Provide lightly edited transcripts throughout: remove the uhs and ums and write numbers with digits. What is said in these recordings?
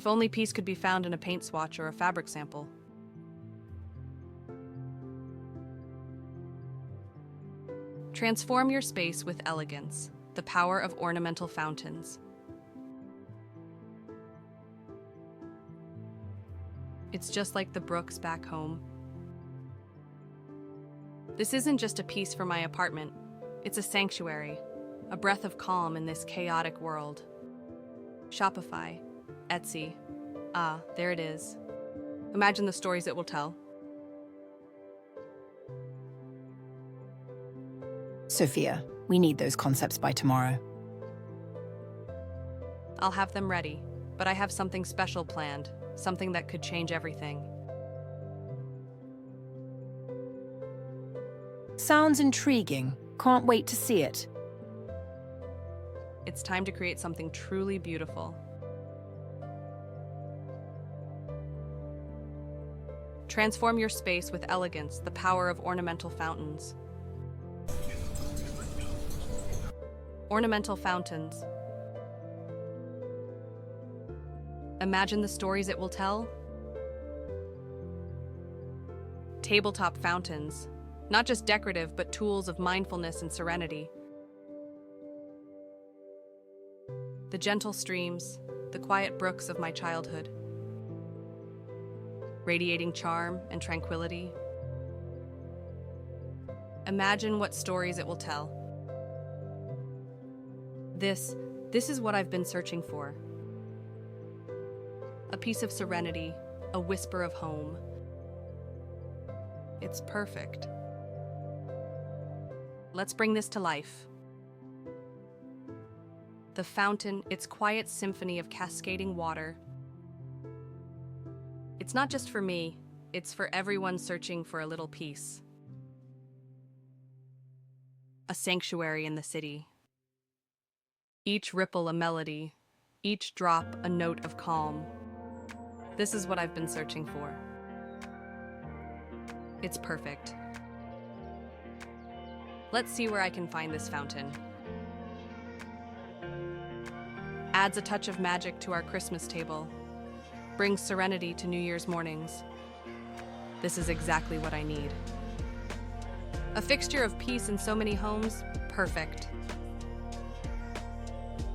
only peace could be found in a paint swatch or a fabric sample. Transform your space with elegance, the power of ornamental fountains. It's just like the brooks back home. This isn't just a piece for my apartment. It's a sanctuary, a breath of calm in this chaotic world. Shopify, Etsy. Ah, there it is. Imagine the stories it will tell. Sophia, we need those concepts by tomorrow. I'll have them ready, but I have something special planned, something that could change everything. Sounds intriguing. Can't wait to see it. It's time to create something truly beautiful. Transform your space with elegance, the power of ornamental fountains. Ornamental fountains. Imagine the stories it will tell. Tabletop fountains, not just decorative, but tools of mindfulness and serenity. The gentle streams, the quiet brooks of my childhood. Radiating charm and tranquility. Imagine what stories it will tell. This is what I've been searching for. A piece of serenity, a whisper of home. It's perfect. Let's bring this to life. The fountain, its quiet symphony of cascading water. It's not just for me, it's for everyone searching for a little peace. A sanctuary in the city. Each ripple a melody, each drop a note of calm. This is what I've been searching for. It's perfect. Let's see where I can find this fountain. Adds a touch of magic to our Christmas table. Brings serenity to New Year's mornings. This is exactly what I need. A fixture of peace in so many homes, perfect.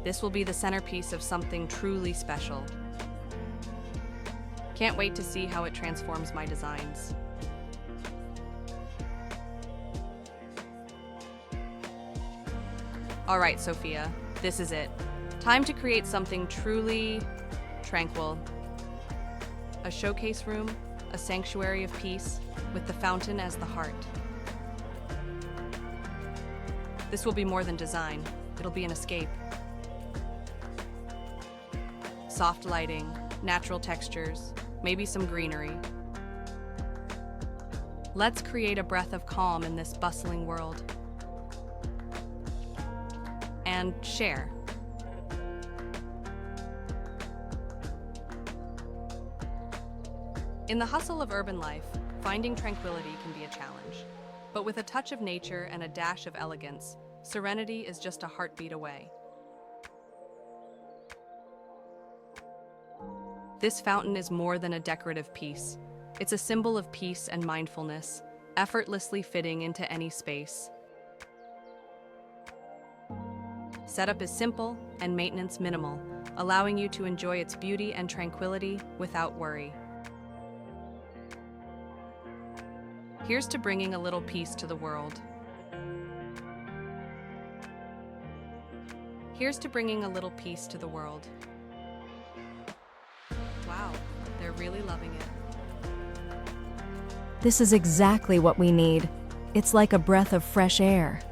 This will be the centerpiece of something truly special. Can't wait to see how it transforms my designs. All right, Sophia, this is it. Time to create something truly tranquil. A showcase room, a sanctuary of peace, with the fountain as the heart. This will be more than design. It'll be an escape. Soft lighting, natural textures, maybe some greenery. Let's create a breath of calm in this bustling world. And share. In the hustle of urban life, finding tranquility can be a challenge. But with a touch of nature and a dash of elegance, serenity is just a heartbeat away. This fountain is more than a decorative piece. It's a symbol of peace and mindfulness, effortlessly fitting into any space. Setup is simple and maintenance minimal, allowing you to enjoy its beauty and tranquility without worry. Here's to bringing a little peace to the world. Here's to bringing a little peace to the world. Wow, they're really loving it. This is exactly what we need. It's like a breath of fresh air.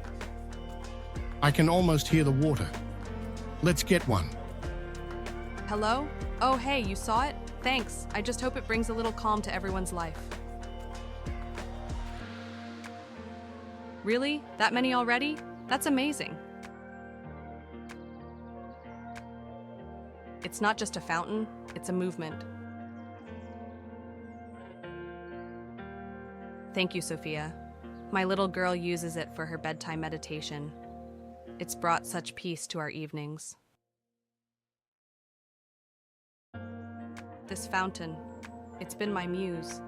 I can almost hear the water. Let's get one. Hello? Oh, hey, you saw it? Thanks. I just hope it brings a little calm to everyone's life. Really? That many already? That's amazing. It's not just a fountain, it's a movement. Thank you, Sophia. My little girl uses it for her bedtime meditation. It's brought such peace to our evenings. This fountain, it's been my muse.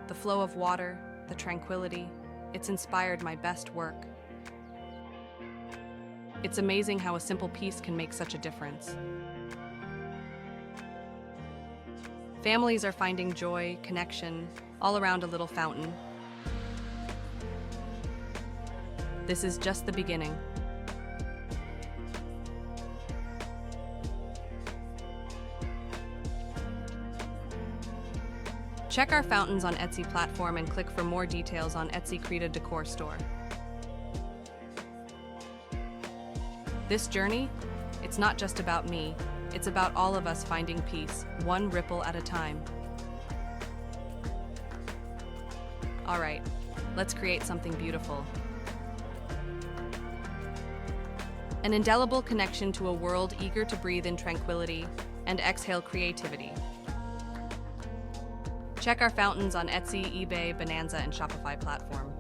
The flow of water, the tranquility, it's inspired my best work. It's amazing how a simple piece can make such a difference. Families are finding joy, connection, all around a little fountain. This is just the beginning. Check our fountains on Etsy platform and click for more details on Etsy Kridha Decor store. This journey, it's not just about me, it's about all of us finding peace, one ripple at a time. All right, let's create something beautiful. An indelible connection to a world eager to breathe in tranquility and exhale creativity. Check our fountains on Etsy, eBay, Bonanza, and Shopify platform.